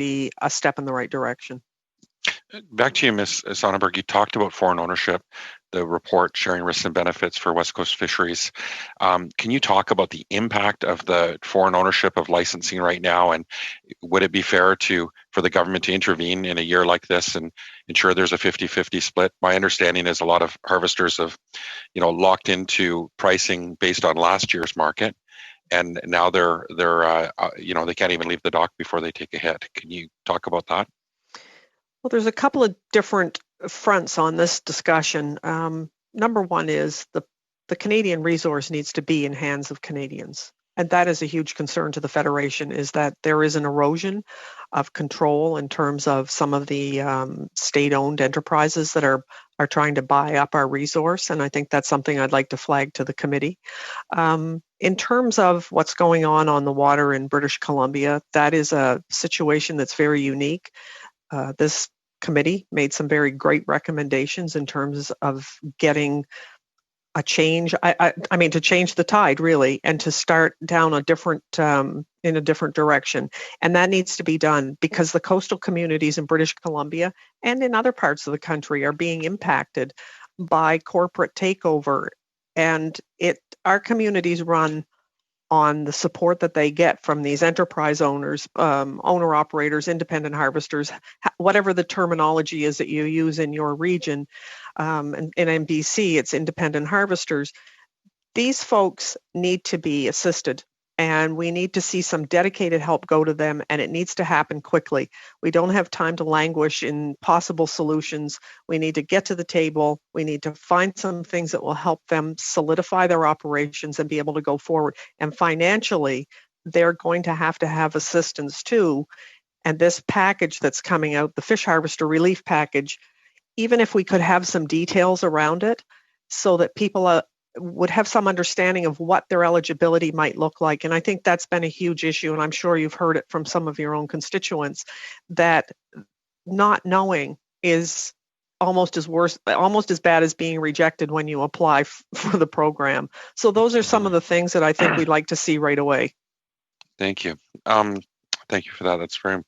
be a step in the right direction. Back to you, Ms. Sonnenberg. You talked about foreign ownership, the report sharing risks and benefits for West Coast fisheries. Can you talk about the impact of the foreign ownership of licensing right now? And would it be fair for the government to intervene in a year like this and ensure there's a 50-50 split? My understanding is a lot of harvesters have, locked into pricing based on last year's market, and now they're they can't even leave the dock before they take a hit. Can you talk about that? Well, there's a couple of different fronts on this discussion. Number one is the Canadian resource needs to be in hands of Canadians. And that is a huge concern to the Federation, is that there is an erosion of control in terms of some of the state-owned enterprises that are trying to buy up our resource. And I think that's something I'd like to flag to the committee. In terms of what's going on the water in British Columbia, that is a situation that's very unique. This committee made some very great recommendations in terms of getting a change. I mean, to change the tide, really, and to start down in a different direction. And that needs to be done because the coastal communities in British Columbia and in other parts of the country are being impacted by corporate takeover. And our communities run on the support that they get from these enterprise owners, owner-operators, independent harvesters, whatever the terminology is that you use in your region. And in BC, it's independent harvesters. These folks need to be assisted, and we need to see some dedicated help go to them, and it needs to happen quickly. We don't have time to languish in possible solutions. We need to get to the table. We need to find some things that will help them solidify their operations and be able to go forward. And financially, they're going to have assistance too. And this package that's coming out, the fish harvester relief package, even if we could have some details around it so that people would have some understanding of what their eligibility might look like. And I think that's been a huge issue, and I'm sure you've heard it from some of your own constituents, that not knowing is almost as bad as being rejected when you apply for the program. So those are some of the things that I think we'd like to see right away. Thank you. Thank you for that. That's very